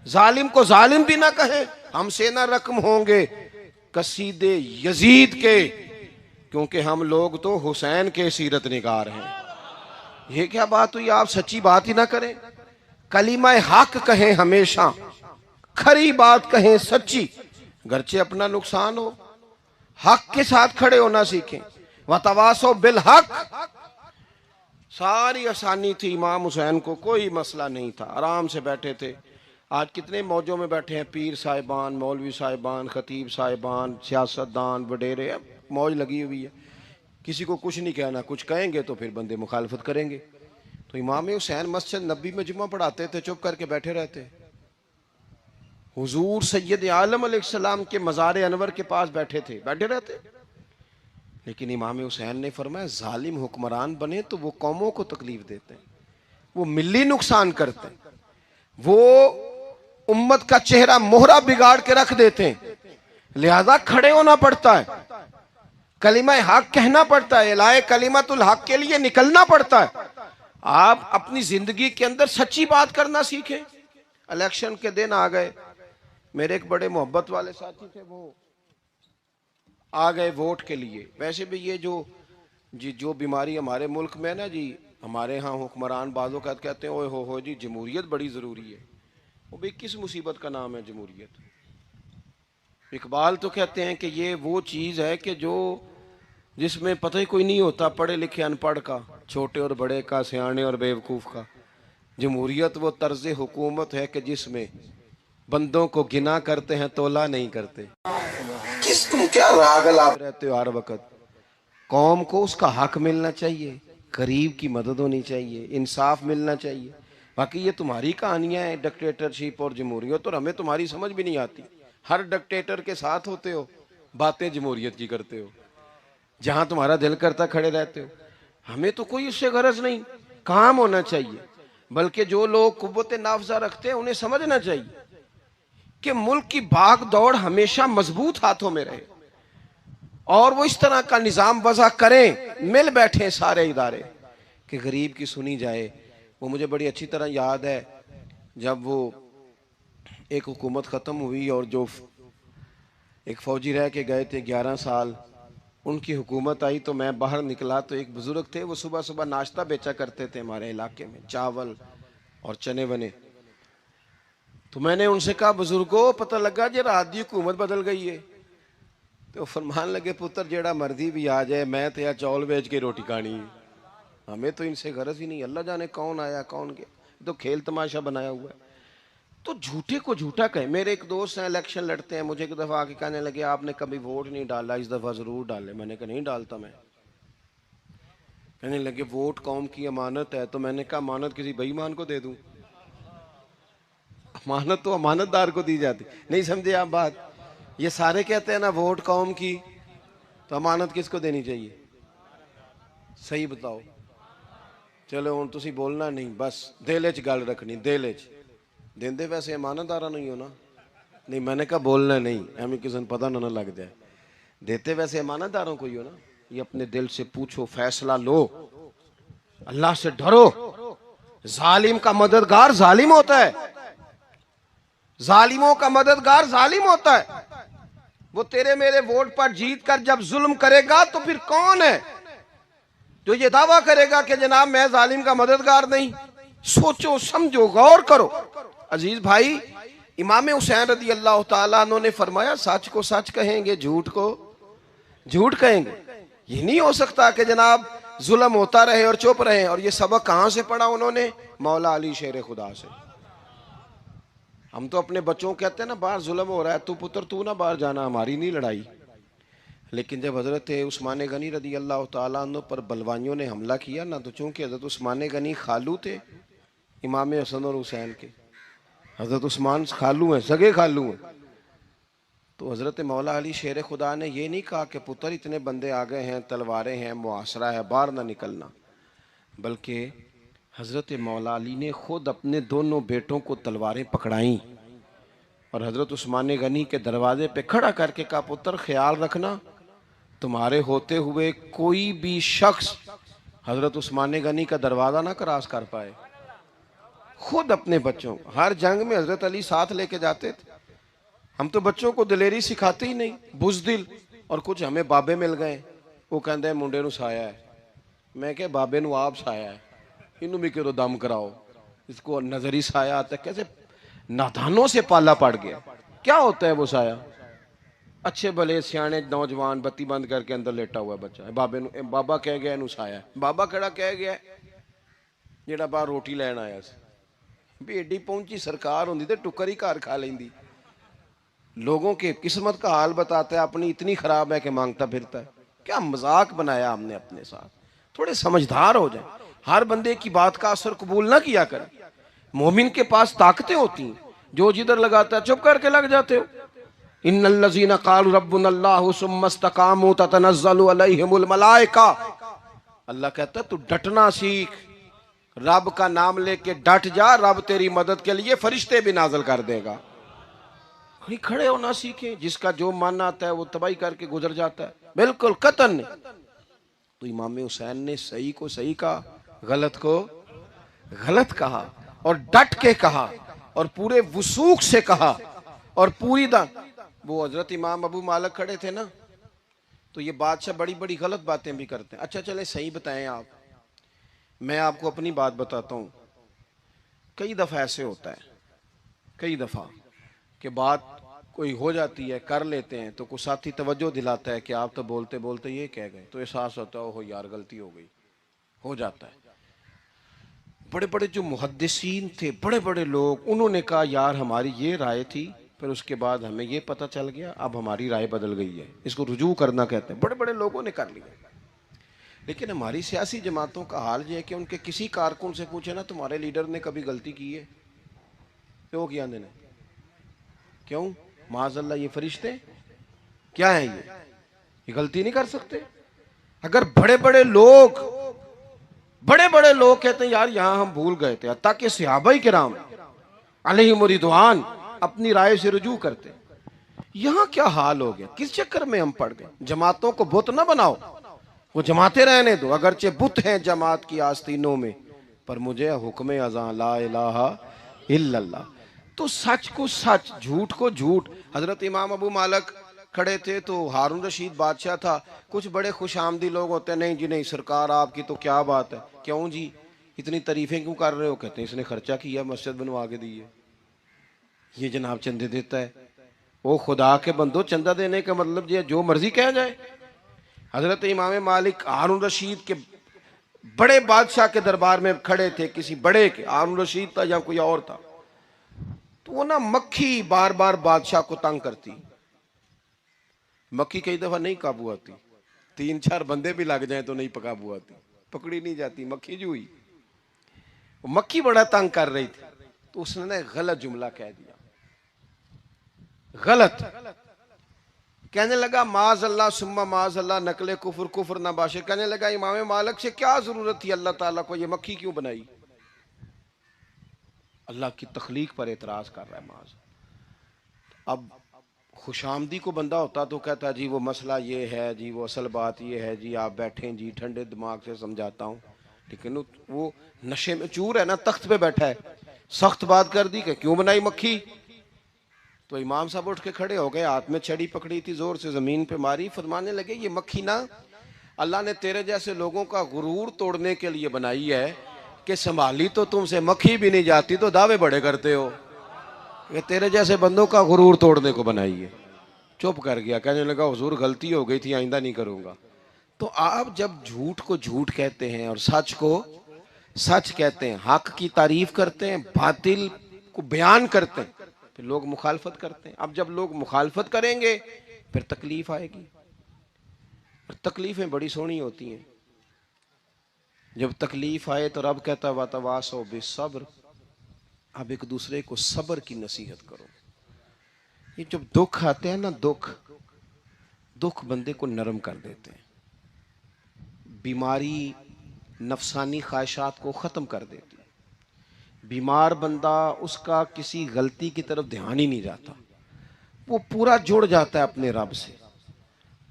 जालिम को जालिम भी ना कहे। हमसे ना रकम होंगे कसीदे यजीद के, क्योंकि हम लोग तो हुसैन के सीरत निगार हैं। ये क्या बात हुई? आप सच्ची बात ही ना करें, कलीमा हक कहें, हमेशा खरी बात कहें, सच्ची, गरचे अपना नुकसान हो, हक के साथ खड़े होना सीखें। वतवासो बिल हक, सारी आसानी थी इमाम हुसैन को, कोई मसला नहीं था, आराम से बैठे थे। आज कितने मौजों में बैठे हैं, पीर साहिबान, मौलवी साहिबान, खतीब साहिबान, सियासतदान, वडेरे, मौज लगी हुई है। किसी को कुछ नहीं कहना, कुछ कहेंगे तो फिर बंदे मुखालफत करेंगे। तो इमाम हुसैन मस्जिद नबी में जुम्मा पढ़ाते थे, चुप करके बैठे रहते। हुजूर सैयद आलम अलैहिस्सलाम के मज़ार अनवर के पास बैठे थे, बैठे रहते। लेकिन इमाम हुसैन ने फरमाया, जालिम हुक्मरान बने तो वो कौमों को तकलीफ देते हैं, वो मिली नुकसान करते हैं, वो उम्मत का चेहरा मोहरा बिगाड़ के रख देते हैं। लिहाजा खड़े होना पड़ता है, कलिमा हक कहना पड़ता है, इलाए कलिमतुल हक के लिए निकलना पड़ता है। आप अपनी जिंदगी के अंदर सच्ची बात करना सीखें। इलेक्शन के दिन आ गए, मेरे एक बड़े मोहब्बत वाले साथी थे, वो आ गए वोट के लिए। वैसे भी ये जो बीमारी हमारे मुल्क में है ना जी, हमारे यहाँ हुक्मरान बाजों का कहते हैं ओए हो जी जमहूरियत बड़ी ज़रूरी है। वो भी किस मुसीबत का नाम है जमहूरियत? इकबाल तो कहते हैं कि ये वो चीज़ है कि जो जिसमें पता ही कोई नहीं होता, पढ़े लिखे अनपढ़ का, छोटे और बड़े का, सियाने और बेवकूफ़ का। जमहूरियत वो तर्ज हुकूमत है कि जिसमें बंदों को गिना करते हैं, तोला नहीं करते। किस तुम क्या रागल आप रहते हो हर वक्त? कौम को उसका हक मिलना चाहिए, गरीब की मदद होनी चाहिए, इंसाफ मिलना चाहिए। बाकी ये तुम्हारी कहानियां हैं डिक्टेटरशिप और जमहूरियत, और हमें तुम्हारी समझ भी नहीं आती। हर डिक्टेटर के साथ होते हो, बातें जमहूरियत की करते हो, जहां तुम्हारा दिल करता खड़े रहते हो। हमें तो कोई उससे गरज नहीं, काम होना चाहिए। बल्कि जो लोग कुव्वत नाफजा रखते हैं उन्हें समझना चाहिए कि मुल्क की भाग दौड़ हमेशा मजबूत हाथों में रहे, और वो इस तरह का निजाम वज़ा करें, मिल बैठे सारे इदारे कि गरीब की सुनी जाए। वो मुझे बड़ी अच्छी तरह याद है, जब वो एक हुकूमत ख़त्म हुई और जो एक फ़ौजी रह के गए थे 11 साल, उनकी हुकूमत आई, तो मैं बाहर निकला तो एक बुज़ुर्ग थे, वो सुबह सुबह नाश्ता बेचा करते थे हमारे इलाके में, चावल और चने बने। तो मैंने उनसे कहा बुजुर्गो पता लगा जे रात की हुकूमत बदल गई है। तो फरमान लगे पुत्र जेड़ा मर्जी भी आ जाए मैं तो या चौल बेच के रोटी खानी है, हमें तो इनसे गरज ही नहीं। अल्लाह जाने कौन आया कौन गया, तो खेल तमाशा बनाया हुआ है। तो झूठे को झूठा कहे। मेरे एक दोस्त हैं इलेक्शन लड़ते हैं, मुझे एक दफ़ा आके कहने लगे आपने कभी वोट नहीं डाला, इस दफ़ा ज़रूर डाले। मैंने कहा नहीं डालता मैं। कहने लगे वोट कौम की अमानत है। तो मैंने कहा अमानत किसी बेईमान को दे दूं? अमानत तो अमानतदार को दी जाती। नहीं समझे आप बात? ये सारे कहते हैं ना वोट कौम की, तो अमानत किसको देनी चाहिए? सही बताओ। चलो हुण तुसीं बोलना नहीं, बस दिल च गल रखनी, दिल च। देंदे वैसे ईमानदारा नहीं हो ना? नहीं मैंने कहा बोलना नहीं, एवं किसी को पता ना लग जाए। देते वैसे ईमानदारों को ही हो ना? ये अपने दिल से पूछो, फैसला लो, अल्लाह से डरो। जालिम का मददगार जालिम होता है, जालिमों का मददगार जालिम होता है। वो तेरे मेरे वोट पर जीत कर जब जुल्म करेगा तो फिर कौन है जो ये दावा करेगा कि जनाब मैं जालिम का मददगार नहीं? सोचो समझो गौर करो। अजीज भाई, इमाम हुसैन रदी अल्लाह ताला अन्हु ने फरमाया सच को सच कहेंगे, झूठ को झूठ कहेंगे। ये नहीं हो सकता कि जनाब जुल्म होता रहे और चुप रहे। और ये सबक कहां से पढ़ा उन्होंने? मौला अली शेर खुदा से। हम तो अपने बच्चों को कहते हैं ना बाहर जुल्म हो रहा है, तू पुत्र तू ना बाहर जाना, हमारी नहीं लड़ाई। लेकिन जब हजरत उस्मान गनी रदी अल्लाह ताला अन्हु पर बलवानियों ने हमला किया ना, तो चूंकि हजरत उस्मान गनी खालू थे इमाम हसन और हुसैन के, हजरत उस्मान खालू हैं, सगे खालू हैं, तो हजरत मौला अली शेर खुदा ने यह नहीं कहा कि पुत्र इतने बंदे आ गए हैं, तलवारें हैं, मुआसरा है, बाहर ना निकलना। बल्कि हजरत मौला अली ने खुद अपने दोनों बेटों को तलवारें पकड़ाई और हजरत उस्मान गनी के दरवाजे पे खड़ा करके कहा पुत्र ख्याल रखना तुम्हारे होते हुए कोई भी शख्स हजरत उस्मान गनी का दरवाजा ना क्रॉस कर पाए। खुद अपने बच्चों, हर जंग में हजरत अली साथ लेके जाते थे। हम तो बच्चों को दिलेरी सिखाते ही नहीं, बुज़दिल। और कुछ हमें बाबे मिल गए, वो कहते मुंडे नू साया है। मैं क्या बाबे नू आप साया है, इनू भी करो दम कराओ, इसको नजरी साया आता है। कैसे नादानों से पाला पड़ गया। क्या होता है वो साया? अच्छे भले सियाने नौजवान बत्ती बंद करके अंदर लेटा हुआ बच्चा है, बाबे नू बाबा कह गया इनू साया है। बाबा केड़ा कह गया जेड़ा बाहर रोटी लैन आया सी? भी एडी पहुंची सरकार होंदी ते टुकर ही घर खा लेंदी। लोगों के किस्मत का हाल बताता है, अपनी इतनी खराब है कि मांगता फिरता है। क्या मजाक बनाया हमने अपने साथ। थोड़े समझदार हो जाए, हर बंदे की बात का असर कबूल ना किया करें। मोमिन के पास ताकतें होती हैं, जो जिधर लगाता है चुप करके लग जाते हो। इन्नल्लज़ीना क़ालू रब्बुनल्लाहु सुम्मा इस्तक़ामू ततनज़्ज़लु अलैहिमुल मलाइका। अल्लाह कहता है तू डटना सीख, रब का नाम लेके डट जा, रब तेरी मदद के लिए फरिश्ते भी नाज़िल कर देगा। कहीं खड़े होना सीखे, जिसका जो मन आता है वो तबाही करके गुजर जाता है, बिल्कुल कतन नहीं। तो इमाम हुसैन ने सही को सही कहा, गलत को गलत कहा, और डट के कहा, और पूरे वसूख से कहा, और पूरी वो हजरत इमाम अबू मालिक खड़े थे ना, तो ये बादशाह बड़ी बड़ी गलत बातें भी करते हैं। अच्छा चले सही बताएं आप, मैं आपको अपनी बात बताता हूँ। कई दफ़ा ऐसे होता है, कई दफ़ा कि बात कोई हो जाती है, कर लेते हैं, तो कोई साथी तवज्जो दिलाता है कि आप तो बोलते बोलते ये कह गए, तो एहसास होता है ओहो यार गलती हो गई, हो जाता है। बड़े बड़े जो मुहद्दिसीन थे, बड़े बड़े लोग, उन्होंने कहा यार हमारी ये राय थी, फिर उसके बाद हमें ये पता चल गया, अब हमारी राय बदल गई है, इसको रुजू करना कहते हैं। बड़े बड़े लोगों ने कर लिया। लेकिन हमारी सियासी जमातों का हाल ये है कि उनके किसी कारकुन से पूछे ना तुम्हारे लीडर ने कभी गलती की है, क्यों किया ने, क्यों माज़अल्लाह ये फरिश्ते क्या है, ये गलती नहीं कर सकते। अगर बड़े बड़े लोग कहते हैं यार यहां हम भूल गए थे, ताकि सहाबा किराम अलैहिम रिदवान अपनी राय से रुजू करते। यहां क्या हाल हो गया, किस चक्कर में हम पड़ गए। जमातों को बुत ना बनाओ, वो जमाते रहने दो, अगरचे बुत हैं जमात की आस्तीनों में, पर मुझे हुक्म अज़ां ला इलाहा इल्लल्लाह। तो सच को सच, झूठ को झूठ। हजरत इमाम अबू मालिक खड़े थे, तो हारून रशीद बादशाह था। कुछ बड़े खुश आमदी लोग होते हैं, नहीं जी नहीं सरकार आपकी तो क्या बात है, क्यों जी इतनी तारीफें क्यों कर रहे हो? कहते हैं इसने खर्चा किया, मस्जिद बनवा के दी है, ये जनाब चंदे देता है। वो खुदा के बंदो, चंदा देने का मतलब ये जो मर्जी कहा जाए। हजरत इमाम मालिक हारून रशीद के बड़े बादशाह के दरबार में खड़े थे, किसी बड़े के, हारून रशीद था या कोई और था, तो वो ना मक्खी बार बार बादशाह को तंग करती। मक्खी कई दफा नहीं काबू आती, 3-4 बंदे भी लग जाए तो नहीं काबू आती, पकड़ी नहीं जाती, मक्खी जो हुई। मक्खी बड़ा तंग कर रही थी, तो उसने ना गलत जुमला कह दिया, गलत कहने लगा माज अल्लाह सुम्मा माज अल्लाह नकले कुफर कुफर ना बाशे। कहने लगा इमाम मालिक से क्या जरूरत थी अल्लाह ताला को ये मक्खी क्यों बनाई? अल्लाह की तखलीक पर एतराज कर रहा है माज। अब खुशामदी को बंदा होता तो कहता जी वो मसला ये है जी, वो असल बात ये है जी, आप बैठें जी, ठंडे दिमाग से समझाता हूँ। लेकिन वो नशे में चूर है ना, तख्त पे बैठा है, सख्त बात कर दी कि क्यों बनाई मक्खी। तो इमाम साहब उठ के खड़े हो गए, हाथ में छड़ी पकड़ी थी, जोर से जमीन पे मारी, फरमाने लगे ये मक्खी ना अल्लाह ने तेरे जैसे लोगों का गुरूर तोड़ने के लिए बनाई है कि संभाली तो तुमसे मक्खी भी नहीं जाती, तो दावे बड़े करते हो कि तेरे जैसे बंदों का गुरूर तोड़ने को बनाई है। चुप कर गया, कहने लगा हुजूर गलती हो गई थी, आइंदा नहीं करूंगा। तो आप जब झूठ को झूठ कहते हैं और सच को सच कहते हैं, हक की तारीफ करते हैं, बातिल को बयान करते हैं, फिर लोग मुखालफत करते हैं। अब जब लोग मुखालफत करेंगे फिर तकलीफ आएगी, और तकलीफें बड़ी सोहनी होती हैं। जब तकलीफ आए तो रब कहता है वतवासो बिस्सब्र, अब एक दूसरे को सब्र की नसीहत करो। ये जब दुख आते हैं ना, दुख दुख बंदे को नरम कर देते हैं, बीमारी नफसानी ख्वाहिशात को ख़त्म कर देती है। बीमार बंदा, उसका किसी गलती की तरफ ध्यान ही नहीं जाता, वो पूरा जुड़ जाता है अपने रब से,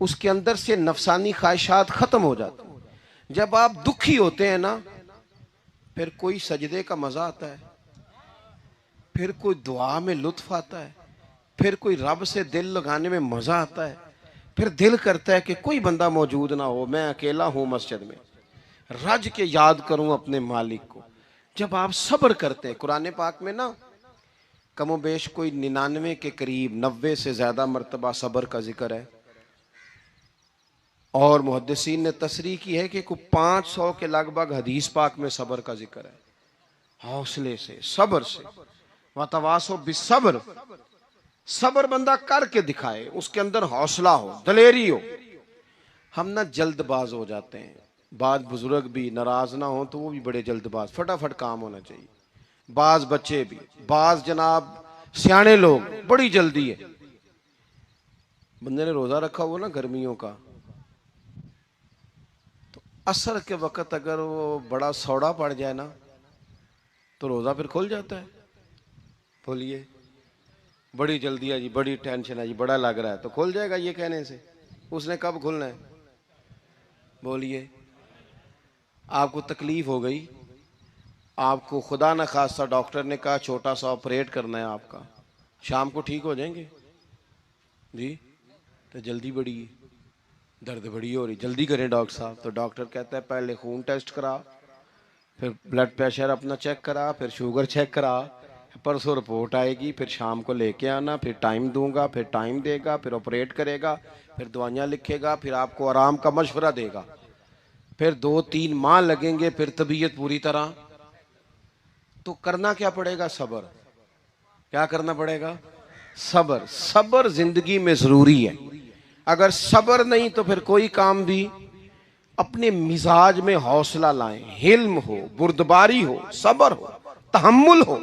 उसके अंदर से नफसानी ख्वाहिशात ख़त्म हो जाती हैं। जब आप दुखी होते हैं ना, फिर कोई सजदे का मज़ा आता है, फिर कोई दुआ में लुत्फ आता है, फिर कोई रब से दिल लगाने में मज़ा आता है, फिर दिल करता है कि कोई बंदा मौजूद ना हो, मैं अकेला हूँ मस्जिद में, रज के याद करूं अपने मालिक को। जब आप सब्र करते हैं, कुरान पाक में ना कमोबेश कोई 99 के करीब, 90 से ज्यादा मरतबा सब्र का जिक्र है, और मुहद्दिसीन ने तसरीह की है कि कोई 500 के लगभग हदीस पाक में सब्र का जिक्र है। हौसले से, सब्र से, वतवासो बिस्सब्र, सब्र बंदा करके दिखाए, उसके अंदर हौसला हो, दलेरी हो। हम ना जल्दबाज हो जाते हैं, बाज बुजुर्ग भी नाराज ना हो तो वो भी बड़े जल्दबाज, फटाफट काम होना चाहिए। बाज बच्चे भी, बाज जनाब सियाने लोग, बड़ी जल्दी है। बंदे ने रोजा रखा हुआ ना गर्मियों का, तो असर के वक्त अगर वो बड़ा सौड़ा पड़ जाए ना, तो रोजा फिर खुल जाता है। बोलिए, बड़ी जल्दी है जी, बड़ी टेंशन है जी, बड़ा लग रहा है, तो खुल जाएगा ये कहने से। उसने कब खुलना है? बोलिए, आपको तकलीफ हो गई, आपको खुदा न खास्ता डॉक्टर ने कहा छोटा सा ऑपरेट करना है आपका, शाम को ठीक हो जाएंगे जी, तो जल्दी बड़ी है, दर्द बड़ी हो रही, जल्दी करें डॉक्टर साहब। तो डॉक्टर कहता है पहले खून टेस्ट करा, फिर ब्लड प्रेशर अपना चेक करा, फिर शुगर चेक करा, परसों रिपोर्ट आएगी, फिर शाम को लेके आना, फिर टाइम दूंगा, फिर टाइम देगा, फिर ऑपरेट करेगा, फिर दवाइयाँ लिखेगा, फिर आपको आराम का मशवरा देगा, फिर 2-3 माह लगेंगे, फिर तबीयत पूरी तरह। तो करना क्या पड़ेगा? सब्र। क्या करना पड़ेगा? सब्र। सब्र जिंदगी में जरूरी है। अगर सब्र नहीं तो फिर कोई काम भी, अपने मिजाज में हौसला लाएं, हिल्म हो, बुर्दबारी हो, सब्र हो, तहम्मुल हो।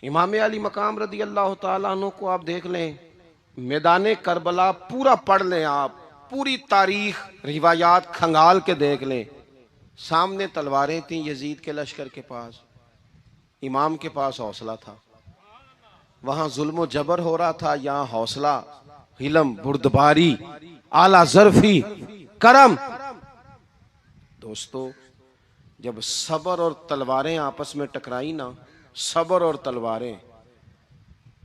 इमाम अली मकाम रदी अल्लाह तआला अन्हु को आप देख लें, मैदान करबला पूरा पढ़ लें आप, पूरी तारीख रिवायात खंगाल के देख लें। सामने तलवारें थी यजीद के लश्कर के पास, इमाम के पास हौसला था। वहां जुल्म जबर हो रहा था, यहाँ हौसला, हिलम, बुर्दबारी, आला जरफी, करम। दोस्तों, जब सबर और तलवारें आपस में टकराई ना, सबर और तलवारें,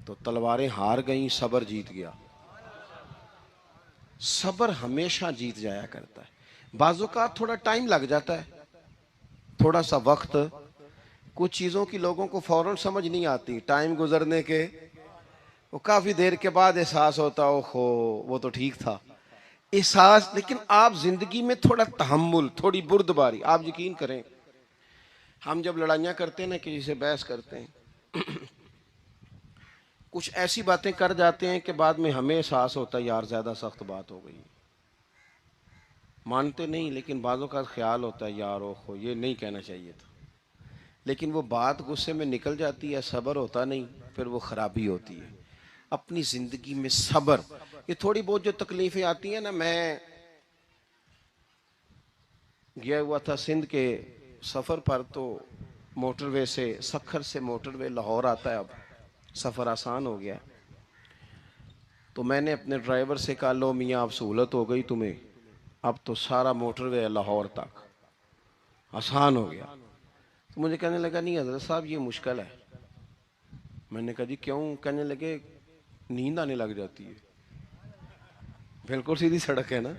तो तलवारें हार गई, सबर जीत गया। सबर हमेशा जीत जाया करता है। बाजू का थोड़ा टाइम लग जाता है, थोड़ा सा वक्त, कुछ चीज़ों की लोगों को फौरन समझ नहीं आती, टाइम गुजरने के वो काफ़ी देर के बाद एहसास होता है, ओहो वो तो ठीक था एहसास। लेकिन आप जिंदगी में थोड़ा तहम्मुल, थोड़ी बुर्दबारी, आप यकीन करें हम जब लड़ाइयाँ करते हैं ना, किसी से बहस करते हैं कुछ ऐसी बातें कर जाते हैं कि बाद में हमें एहसास होता है यार ज़्यादा सख्त बात हो गई, मानते नहीं लेकिन बाज़ों का ख्याल होता है यार ओहो ये नहीं कहना चाहिए था, लेकिन वो बात गुस्से में निकल जाती है, सब्र होता नहीं, फिर वो ख़राबी होती है। अपनी ज़िंदगी में सब्र, ये थोड़ी बहुत जो तकलीफ़ें आती हैं ना, मैं गया हुआ था सिंध के सफ़र पर, तो मोटरवे से, सखर से मोटरवे लाहौर आता है, अब सफ़र आसान हो गया। तो मैंने अपने ड्राइवर से कहा लो मियाँ अब सहूलत हो गई तुम्हें, अब तो सारा मोटरवे लाहौर तक आसान हो गया। तो मुझे कहने लगा नहीं हज़रत साहब ये मुश्किल है। मैंने कहा जी क्यों? कहने लगे नींद आने लग जाती है। बिल्कुल सीधी सड़क है ना,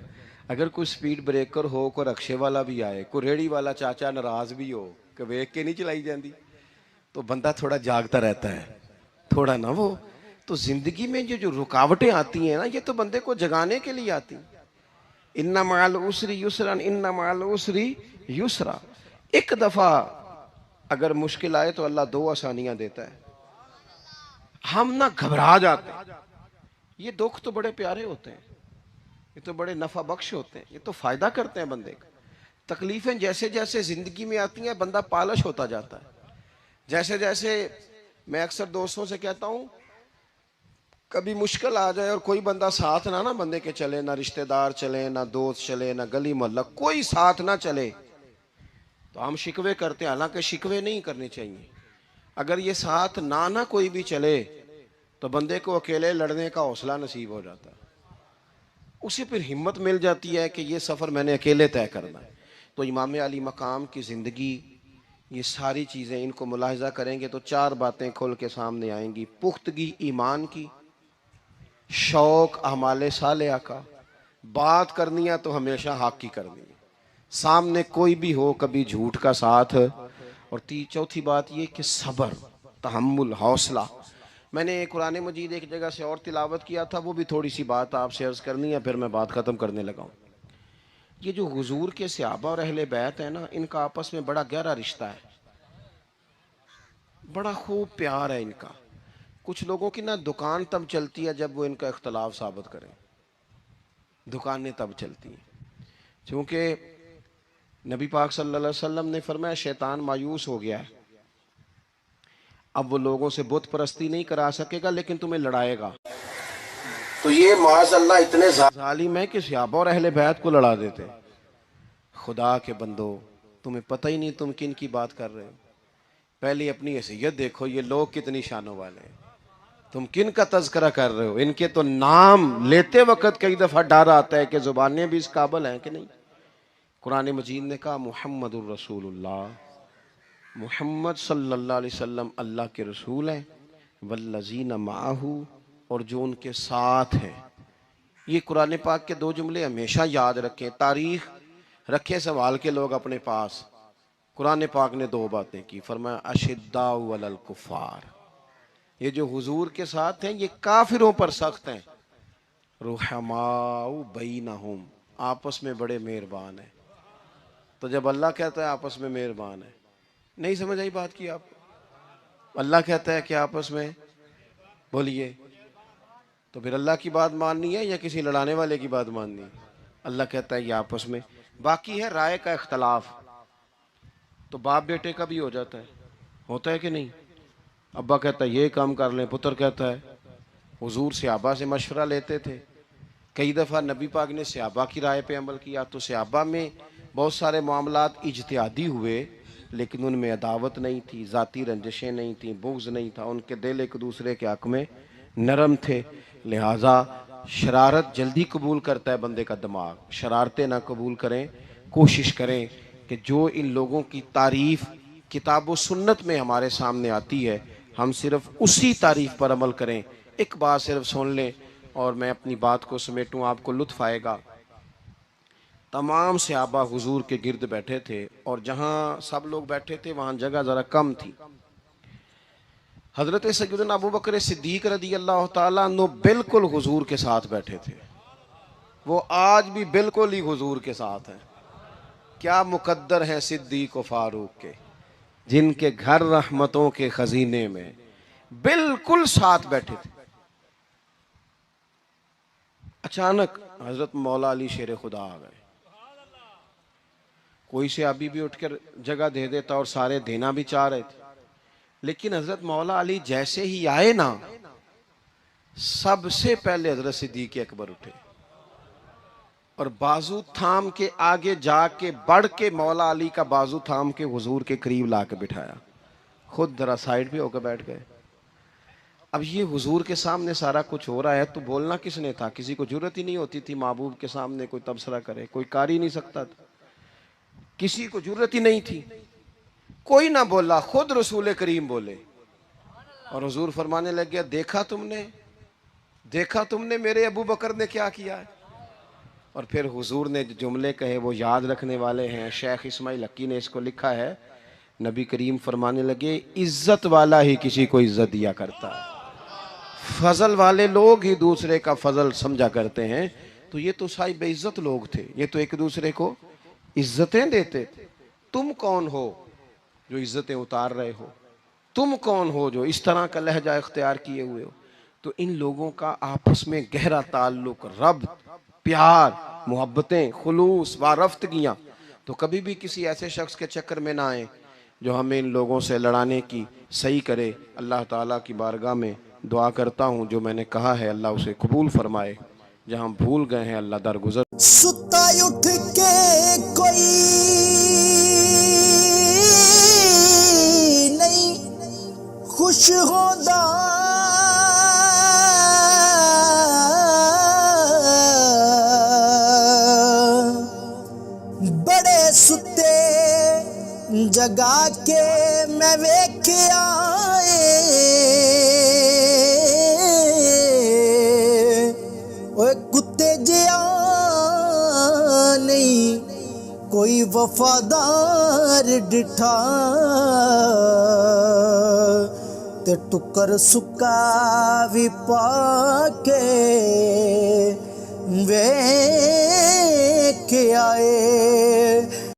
अगर कोई स्पीड ब्रेकर हो, कोई रक्शे वाला भी आए, कोई रेड़ी वाला चाचा नाराज भी हो कि वेख के नहीं चलाई जाती, तो बंदा थोड़ा जागता रहता है, थोड़ा ना वो। तो जिंदगी में जो रुकावटें आती हैं ना, ये तो बंदे को जगाने के लिए आती। इन्ना माल उसरी युसरन, इन्ना माल उसरी युसरा। एक दफा अगर मुश्किल आए तो अल्लाह दो आसानियां देता है, हम ना घबरा जाते हैं। ये दुख तो बड़े प्यारे होते हैं, ये तो बड़े नफा बख्श होते हैं, ये तो फायदा करते हैं बंदे का। तकलीफें जैसे जैसे जिंदगी में आती हैं बंदा पालिश होता जाता है। जैसे जैसे मैं अक्सर दोस्तों से कहता हूं, कभी मुश्किल आ जाए और कोई बंदा साथ ना बंदे के चले, ना रिश्तेदार चले, ना दोस्त चले, ना गली मोहल्ला कोई साथ ना चले, तो हम शिकवे करते हैं। हालांकि शिकवे नहीं करने चाहिए। अगर ये साथ ना कोई भी चले तो बंदे को अकेले लड़ने का हौसला नसीब हो जाता है, उसे फिर हिम्मत मिल जाती है कि ये सफ़र मैंने अकेले तय करना है। तो इमाम अली मकाम की ज़िंदगी, ये सारी चीज़ें इनको मुलाहिज़ा करेंगे तो चार बातें खुल के सामने आएंगी। पुख्तगी ईमान की, शौक़ अमाले सालेहा का, बात करनी है तो हमेशा हक की करनी है, सामने कोई भी हो कभी झूठ का साथ, और चौथी बात ये कि सब्र, तहम्मुल, हौसला। मैंने कुरान मजीद एक जगह से और तिलावत किया था, वो भी थोड़ी सी बात आपसे अर्ज़ करनी है, फिर मैं बात ख़त्म करने लगा हूँ। ये जो हुजूर के सहाबा और अहले बैत है ना, इनका आपस में बड़ा गहरा रिश्ता है, बड़ा खूब प्यार है इनका। कुछ लोगों की ना दुकान तब चलती है जब वो इनका इख्तलाफ साबित करें, दुकानें तब चलती हैं। क्योंकि नबी पाक सल्लल्लाहु अलैहि वसल्लम ने फरमाया शैतान मायूस हो गया है, अब वो लोगों से बुत परस्ती नहीं करा सकेगा लेकिन तुम्हें लड़ाएगा। तो ये माज़अल्लाह इतने जालिम है कि सहाबा और अहले बैत को लड़ा देते। खुदा के बंदो, तुम्हें पता ही नहीं तुम किन की बात कर रहे हो। पहले अपनी हैसियत देखो, ये लोग कितनी शानों वाले हैं, तुम किन का तज़किरा कर रहे हो। इनके तो नाम लेते वक्त कई दफ़ा डर आता है कि ज़ुबानें भी इस काबिल हैं कि नहीं। कुरान मजीद ने कहा मुहम्मदुर रसूलुल्लाह, मुहम्मद सल्लल्लाहु अलैहि वसल्लम अल्लाह के रसूल हैं, वल्लज़ीना माहू, और जो उनके साथ हैं। ये कुरान पाक के दो जुमले हमेशा याद रखें, तारीख रखे संभाल के लोग अपने पास। कुरान पाक ने दो बातें की, फरमाया अशिद्दाउ अलल कुफ़ार, ये जो हुजूर के साथ हैं ये काफिरों पर सख्त हैं, रुहमाउ बैनहुम, आपस में बड़े मेहरबान हैं। तो जब अल्लाह कहता है आपस में मेहरबान है, नहीं समझ आई बात की आपको? अल्लाह कहता है कि आपस में, बोलिए, तो फिर अल्लाह की बात माननी है या किसी लड़ाने वाले की बात माननी है? अल्लाह कहता है ये आपस में। बाकी है राय का इख्तलाफ, तो बाप बेटे का भी हो जाता है, होता है कि नहीं? अब्बा कहता है ये काम कर लें, पुत्र कहता है। हुजूर सहाबा से मशवरा लेते थे, कई दफ़ा नबी पाक ने सहाबा की राय पे अमल किया, तो सहाबा में बहुत सारे मामलात इज्तिहादी हुए, लेकिन उनमें अदावत नहीं थी, ज़ाती रंजिशें नहीं थी, बुग़्ज़ नहीं था, उनके दिल एक दूसरे के हक़ में नरम थे। लिहाजा शरारत जल्दी कबूल करता है बंदे का दिमाग, शरारतें ना कबूल करें। कोशिश करें कि जो इन लोगों की तारीफ़ किताब व सुन्नत में हमारे सामने आती है, हम सिर्फ उसी तारीफ़ पर अमल करें। एक बात सिर्फ सुन लें और मैं अपनी बात को समेटूँ, आपको लुत्फ़ आएगा। तमाम सहाबा हुजूर के गिर्द बैठे थे और जहां सब लोग बैठे थे वहां जगह जरा कम थी। हजरत सैयदना अबू बकर सिद्दीक रदी अल्लाह ताला अन्हु बिल्कुल हुजूर के साथ बैठे थे। वो आज भी बिल्कुल ही हुजूर के साथ हैं। क्या मुकद्दर है सिद्दीक व फारूक के, जिनके घर रहमतों के खजीने में बिल्कुल साथ बैठे थे। अचानक हजरत मौला अली शेर खुदा आ गए। कोई से अभी भी उठकर जगह दे देता और सारे देना भी चाह रहे थे, लेकिन हजरत मौला अली जैसे ही आए ना, सबसे पहले हजरत सिद्दीक अकबर उठे और बाजू थाम के आगे जाके बढ़ के मौला अली का बाजू थाम के हुजूर के करीब लाके बिठाया। खुद जरा साइड पे होकर बैठ गए। अब ये हुजूर के सामने सारा कुछ हो रहा है तो बोलना किसने था? किसी को जरूरत ही नहीं होती थी महबूब के सामने कोई तबसरा करे, कोई कर ही नहीं सकता था, किसी को जरूरत ही नहीं थी। कोई ना बोला, खुद रसूल करीम बोले और हुजूर फरमाने लग गया, देखा तुमने मेरे अबू बकर ने क्या किया है। और फिर हुजूर ने जो जुमले कहे वो याद रखने वाले हैं। शेख इस्माइल हक्की ने इसको लिखा है। नबी करीम फरमाने लगे, इज्जत वाला ही किसी को इज्जत दिया करता है, फजल वाले लोग ही दूसरे का फजल समझा करते हैं। तो ये तो साई बेइज्जत लोग थे, ये तो एक दूसरे को इज्जतें देते थे। तुम कौन हो जो इज्जतें उतार रहे हो? तुम कौन हो जो इस तरह का लहजा इख्तियार किए हुए हो? तो इन लोगों का आपस में गहरा ताल्लुक, रब, प्यार, मोहब्बतें, खुलूस, वारफ्तगियाँ। तो कभी भी किसी ऐसे शख्स के चक्कर में ना आए जो हमें इन लोगों से लड़ाने की सही करे। अल्लाह ताला की बारगाह में दुआ करता हूँ जो मैंने कहा है अल्लाह उसे कबूल फरमाए। जहाँ भूल गए हैं अल्लाह दरगुजर। सुता उठ के कोई नहीं खुश होदा, बड़े सुते जगा के मैं वेख्या कुत्ते जिया नहीं कोई वफादार डिठा, ते टुकर सुक्का भी पाके वे के आए।